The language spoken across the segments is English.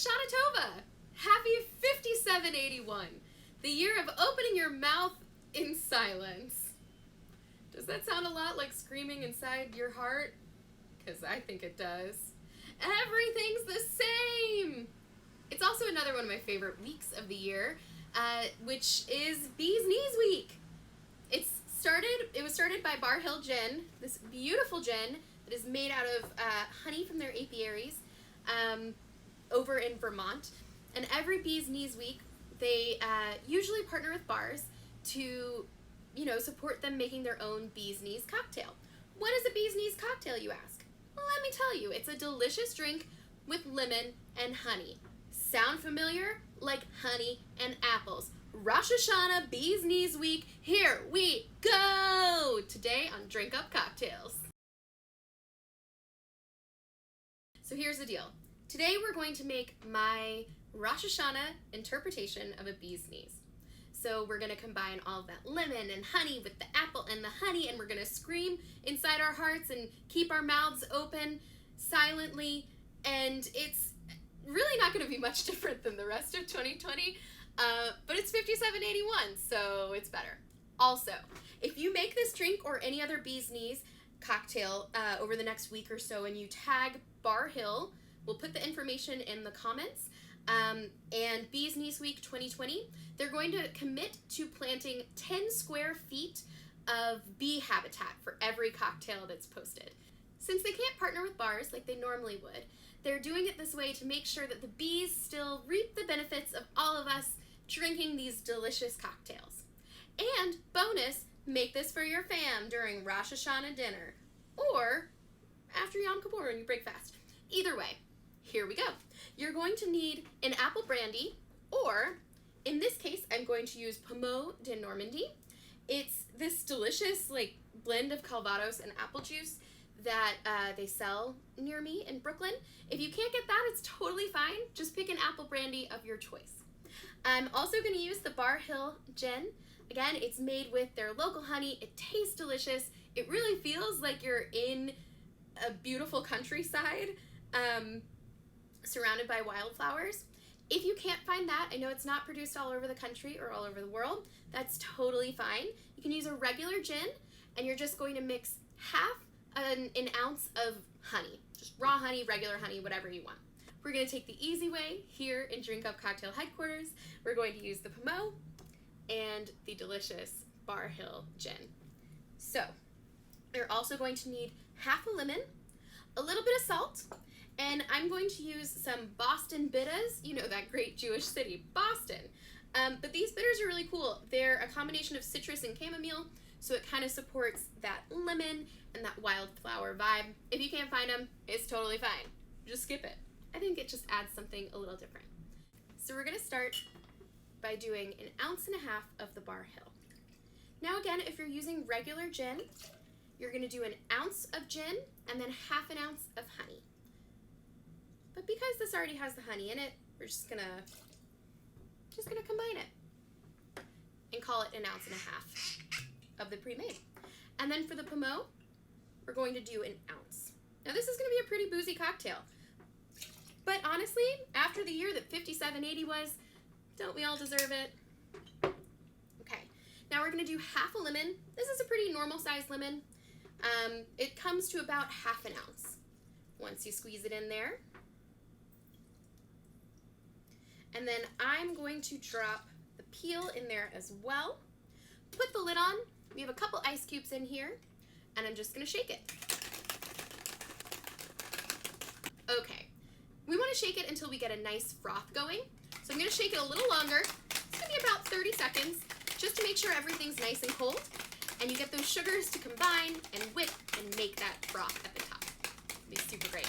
Hashanah Tova! Happy 5781, the year of opening your mouth in silence. Does that sound a lot like screaming inside your heart? Because I think it does. Everything's the same! It's also another one of my favorite weeks of the year, which is Bee's Knees Week. It was started by Barr Hill gin, this beautiful gin that is made out of honey from their apiaries over in Vermont. And every Bee's Knees Week, they usually partner with bars to, support them making their own Bee's Knees cocktail. What is a Bee's Knees cocktail, you ask? Well, let me tell you, it's a delicious drink with lemon and honey. Sound familiar? Like honey and apples. Rosh Hashanah Bee's Knees Week, here we go! Today on Drink Up Cocktails. So here's the deal. Today we're going to make my Rosh Hashanah interpretation of a bee's knees. So we're going to combine all of that lemon and honey with the apple and the honey, and we're going to scream inside our hearts and keep our mouths open silently, and it's really not going to be much different than the rest of 2020, but it's 5781, so it's better. Also, if you make this drink or any other bee's knees cocktail over the next week or so and you tag Barr Hill, we'll put the information in the comments, and Bee's Knees Week 2020, they're going to commit to planting 10 square feet of bee habitat for every cocktail that's posted. Since they can't partner with bars like they normally would, they're doing it this way to make sure that the bees still reap the benefits of all of us drinking these delicious cocktails. And bonus, make this for your fam during Rosh Hashanah dinner, or after Yom Kippur when you break fast. Either way, here we go. You're going to need an apple brandy, or in this case, I'm going to use Pommeau de Normandy. It's this delicious blend of Calvados and apple juice that they sell near me in Brooklyn. If you can't get that, it's totally fine. Just pick an apple brandy of your choice. I'm also going to use the Barr Hill gin. Again, it's made with their local honey. It tastes delicious. It really feels like you're in a beautiful countryside, surrounded by wildflowers. If you can't find that, I know it's not produced all over the country or all over the world. That's totally fine. You can use a regular gin, and you're just going to mix half an ounce of honey. Just raw honey, regular honey, whatever you want. We're going to take the easy way here in Drink Up Cocktail headquarters. We're going to use the Pommeau and the delicious Barr Hill gin. So, you're also going to need half a lemon, a little bit of salt, and I'm going to use some Boston Bittahs, that great Jewish city, Boston. But these bitters are really cool. They're a combination of citrus and chamomile, so it kind of supports that lemon and that wildflower vibe. If you can't find them, it's totally fine. Just skip it. I think it just adds something a little different. So we're going to start by doing 1.5 ounces of the Barr Hill. Now again, if you're using regular gin, you're going to do 1 ounce of gin and then ½ ounce of honey. But because this already has the honey in it, we're just gonna combine it and call it 1.5 ounces of the pre-made. And then for the Pommeau, we're going to do 1 ounce. Now this is going to be a pretty boozy cocktail. But honestly, after the year that 5780 was, don't we all deserve it? Okay, now we're going to do half a lemon. This is a pretty normal sized lemon. It comes to about ½ ounce once you squeeze it in there. And then I'm going to drop the peel in there as well. Put the lid on. We have a couple ice cubes in here, and I'm just going to shake it. Okay, we want to shake it until we get a nice froth going. So I'm going to shake it a little longer. It's going to be about 30 seconds, just to make sure everything's nice and cold, and you get those sugars to combine and whip and make that froth at the top. It'll be super great.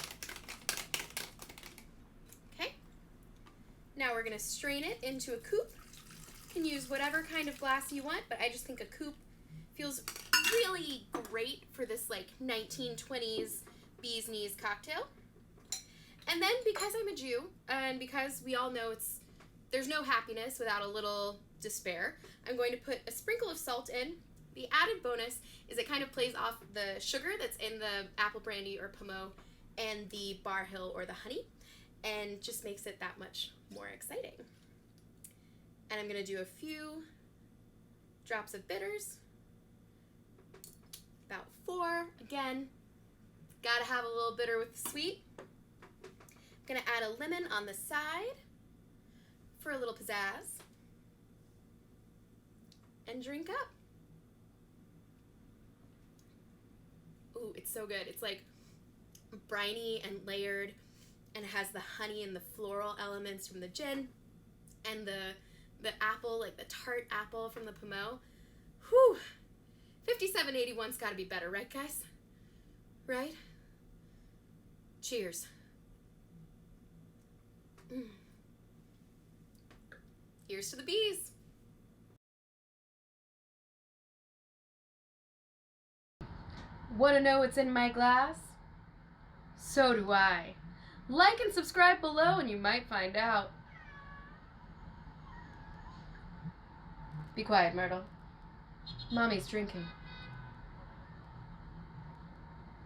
Now we're going to strain it into a coupe. You can use whatever kind of glass you want, but I just think a coupe feels really great for this 1920s bee's knees cocktail. And then because I'm a Jew, and because we all know there's no happiness without a little despair, I'm going to put a sprinkle of salt in. The added bonus is it kind of plays off the sugar that's in the apple brandy or Pommeau and the Barr Hill or the honey. and just makes it that much more exciting. And I'm going to do a few drops of bitters, about 4. Again, gotta have a little bitter with the sweet. I'm going to add a lemon on the side for a little pizzazz, and drink up. Ooh, it's so good. It's like briny and layered, and it has the honey and the floral elements from the gin, and the apple, like the tart apple from the Pommeau. Whew! 57.81's gotta be better, right, guys? Right? Cheers. Here's to the bees. Want to know what's in my glass? So do I. Like and subscribe below and you might find out. Be quiet, Myrtle. Mommy's drinking.